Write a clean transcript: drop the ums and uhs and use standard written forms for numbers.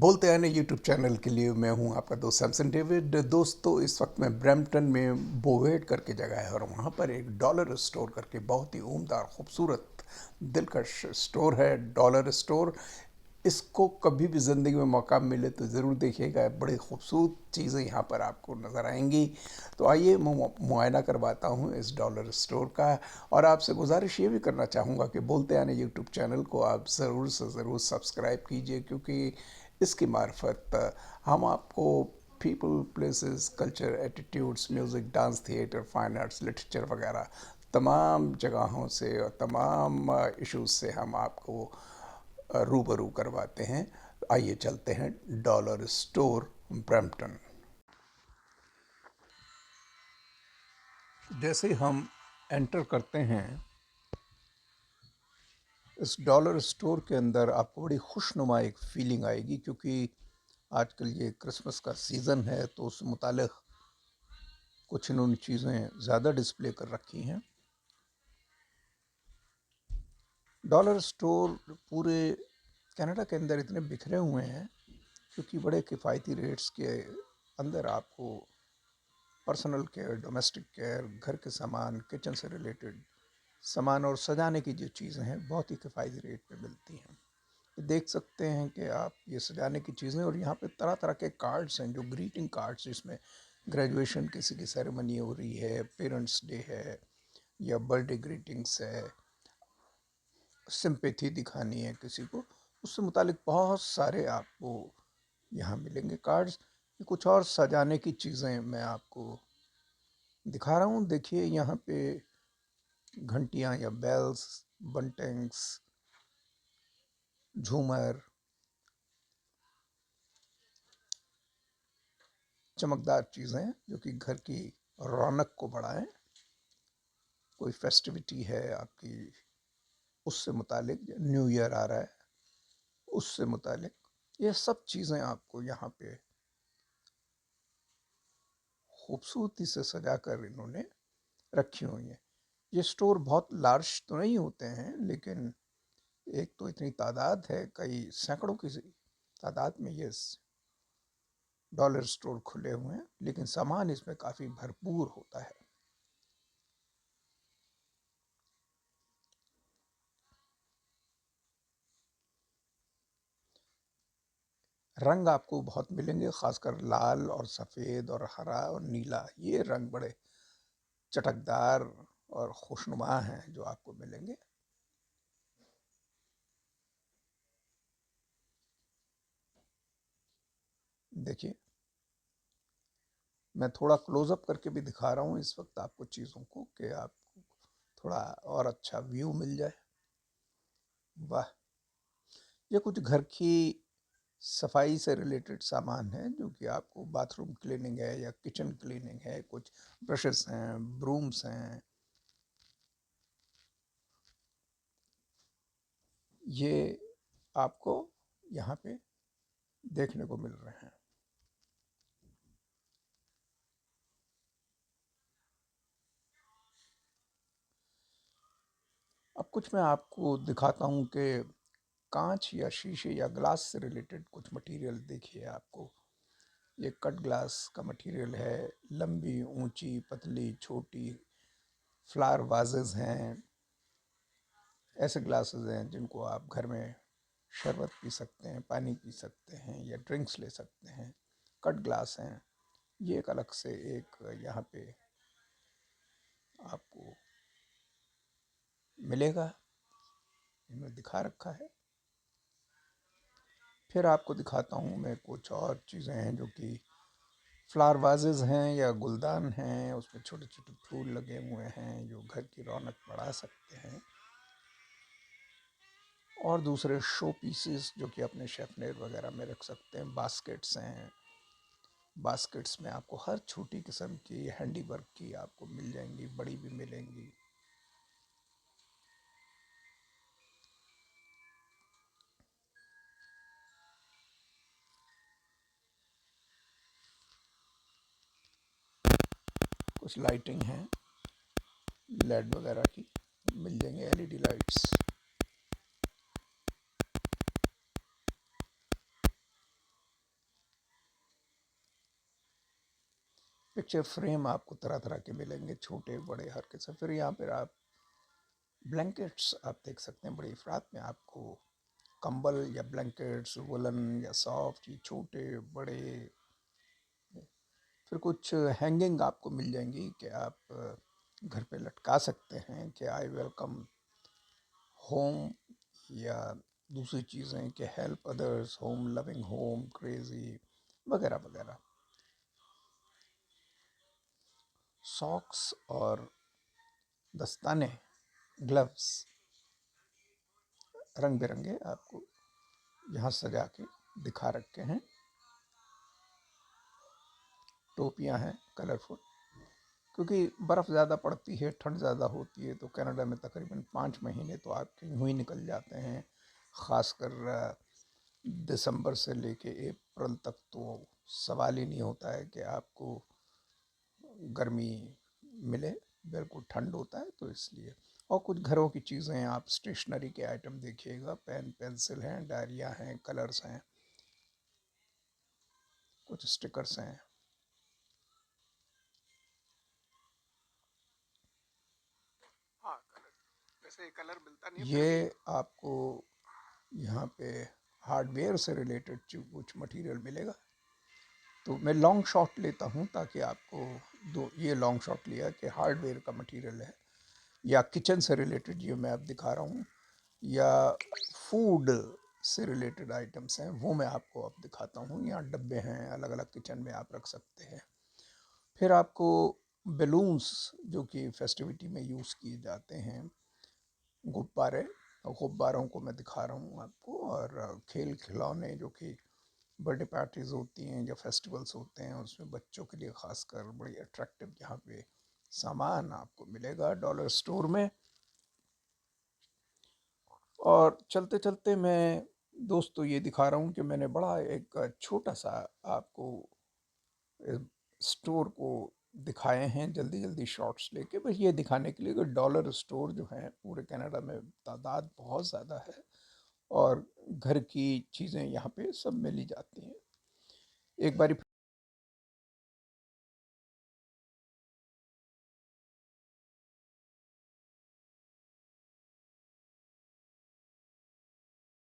बोलते आने YouTube channel के लिए मैं हूं आपका दोस्त सैमसन डेविड। दोस्तों, इस वक्त मैं ब्रैम्पटन में बोवेट करके जगह है और वहां पर एक डॉलर स्टोर करके बहुत ही उम्दा खूबसूरत दिलकश स्टोर है। डॉलर स्टोर, इसको कभी भी ज़िंदगी में मौका मिले तो ज़रूर देखिएगा। बड़ी खूबसूरत चीज़ें यहाँ पर आपको नज़र आएंगी। तो आइए मैं मुआयना करवाता हूँ इस डॉलर स्टोर का। और आपसे गुजारिश ये भी करना चाहूँगा कि बोलते आने यूट्यूब चैनल को आप ज़रूर से ज़रूर सब्सक्राइब कीजिए, क्योंकि इसकी मार्फत हम आपको people, places, culture, attitudes, music, dance, theatre, fine arts, literature वगैरह तमाम जगहों से और तमाम इश्यूज से हम आपको रूबरू करवाते हैं। आइए चलते हैं डॉलर स्टोर ब्रैम्पटन। जैसे हम एंटर करते हैं इस डॉलर स्टोर के अंदर, आपको बड़ी खुशनुमा एक फीलिंग आएगी, क्योंकि आजकल ये क्रिसमस का सीज़न है तो उस मुतालिक कुछ इन्होंने चीज़ें ज़्यादा डिस्प्ले कर रखी हैं। डॉलर स्टोर पूरे कनाडा के अंदर इतने बिखरे हुए हैं क्योंकि बड़े किफ़ायती रेट्स के अंदर आपको पर्सनल केयर, डोमेस्टिक केयर, घर के सामान, किचन से रिलेटेड सामान और सजाने की जो चीज़ें हैं बहुत ही किफ़ायती रेट पे मिलती हैं। देख सकते हैं कि आप ये सजाने की चीज़ें, और यहाँ पे तरह तरह के कार्ड्स हैं, जो ग्रीटिंग कार्ड्स, जिसमें ग्रेजुएशन किसी की सेरेमनी हो रही है, पेरेंट्स डे है या बर्थडे ग्रीटिंग्स है, सिंपैथी दिखानी है किसी को, उससे मुतालिक बहुत सारे आपको यहाँ मिलेंगे कार्ड्स। कुछ और सजाने की चीज़ें मैं आपको दिखा रहा हूँ। देखिए यहाँ पे घंटियाँ या बेल्स, बंटिंग्स, झूमर, चमकदार चीज़ें जो कि घर की रौनक को बढ़ाएं। कोई फेस्टिविटी है आपकी, उससे मुतालिक, न्यू ईयर आ रहा है उससे मुतालिक, ये सब चीज़ें आपको यहाँ पे खूबसूरती से सजा कर इन्होंने रखी हुई हैं। ये स्टोर बहुत लार्ज तो नहीं होते हैं, लेकिन एक तो इतनी तादाद है, कई सैकड़ों की तादाद में ये डॉलर स्टोर खुले हुए हैं, लेकिन सामान इसमें काफ़ी भरपूर होता है। रंग आपको बहुत मिलेंगे, ख़ासकर लाल और सफ़ेद और हरा और नीला, ये रंग बड़े चटकदार और खुशनुमा हैं जो आपको मिलेंगे। देखिए, मैं थोड़ा क्लोज़अप करके भी दिखा रहा हूँ इस वक्त आपको चीज़ों को, कि आपको थोड़ा और अच्छा व्यू मिल जाए। वाह! ये कुछ घर की सफाई से रिलेटेड सामान है, जो कि आपको बाथरूम क्लीनिंग है या किचन क्लीनिंग है। कुछ ब्रशेस हैं, ब्रूम्स हैं, ये आपको यहाँ पे देखने को मिल रहे हैं। अब कुछ मैं आपको दिखाता हूँ कि कांच या शीशे या ग्लास से रिलेटेड कुछ मटेरियल। देखिए, आपको ये कट ग्लास का मटेरियल है, लंबी, ऊंची, पतली, छोटी फ्लावर वाजेस हैं। ऐसे ग्लासेस हैं जिनको आप घर में शरबत पी सकते हैं, पानी पी सकते हैं या ड्रिंक्स ले सकते हैं। कट ग्लास हैं, ये एक अलग से एक यहाँ पे आपको मिलेगा, इन्होंने दिखा रखा है। फिर आपको दिखाता हूँ मैं कुछ और चीज़ें हैं जो कि फ्लावर वाजेस हैं या गुलदान हैं, उसमें छोटे छोटे फूल लगे हुए हैं जो घर की रौनक बढ़ा सकते हैं। और दूसरे शो पीसेस जो कि अपने शेफनेर वगैरह में रख सकते हैं। बास्केट्स हैं, बास्केट्स में आपको हर छोटी किस्म की हैंडी वर्क की आपको मिल जाएंगी, बड़ी भी मिलेंगी। कुछ लाइटिंग है, लेड वगैरह की मिल जाएंगे, एलईडी लाइट्स। पिक्चर फ्रेम आपको तरह तरह के मिलेंगे, छोटे बड़े हर किस्म। फिर यहाँ पर आप ब्लैंकेट्स आप देख सकते हैं, बड़ी अफराद में आपको कंबल या ब्लैंकेट्स वुलन या सॉफ्ट, ये छोटे बड़े। फिर कुछ हैंगिंग आपको मिल जाएंगी कि आप घर पे लटका सकते हैं कि आई वेलकम होम, या दूसरी चीज़ें कि help others, home loving home, crazy वगैरह वगैरह। सॉक्स और दस्ताने, ग्लव्स रंग बिरंगे आपको यहाँ सजा के दिखा रखे हैं। टोपियाँ हैं कलरफुल, क्योंकि बर्फ़ ज़्यादा पड़ती है, ठंड ज़्यादा होती है, तो कनाडा में तकरीबन 5 महीने तो आपके यूँ ही निकल जाते हैं। ख़ासकर दिसंबर से लेके अप्रैल तक तो सवाल ही नहीं होता है कि आपको गर्मी मिले, बिल्कुल ठंड होता है, तो इसलिए। और कुछ घरों की चीज़ें, आप स्टेशनरी के आइटम देखिएगा, पेन पेंसिल हैं, डायरिया हैं, कलर्स हैं, कुछ स्टिकर्स हैं। हाँ, कलर वैसे कलर मिलता नहीं है। ये आपको यहाँ पे हार्डवेयर से रिलेटेड कुछ मटेरियल मिलेगा। तो मैं लॉन्ग शॉट लेता हूँ ताकि आपको दो, ये लॉन्ग शॉट लिया कि हार्डवेयर का मटेरियल है, या किचन से रिलेटेड ये मैं अब दिखा रहा हूँ, या फूड से रिलेटेड आइटम्स हैं वो मैं आपको अब दिखाता हूँ। यहाँ डब्बे हैं, अलग अलग किचन में आप रख सकते हैं। फिर आपको बैलून्स जो कि फेस्टिविटी में यूज़ किए जाते हैं, गुब्बारे, गुब्बारों को मैं दिखा रहा हूँ आपको। और खेल खिलौने जो कि बर्थडे पार्टीज़ होती हैं या फेस्टिवल्स होते हैं, उसमें बच्चों के लिए ख़ासकर बड़ी अट्रैक्टिव यहाँ पे सामान आपको मिलेगा डॉलर स्टोर में। और चलते चलते मैं दोस्तों ये दिखा रहा हूँ कि मैंने बड़ा एक छोटा सा आपको स्टोर को दिखाए हैं, जल्दी जल्दी शॉट्स लेके, बस ये दिखाने के लिए कि डॉलर स्टोर जो है पूरे कनाडा में तादाद बहुत ज़्यादा है, और घर की चीज़ें यहाँ पे सब मिल ही जाती हैं। एक बारी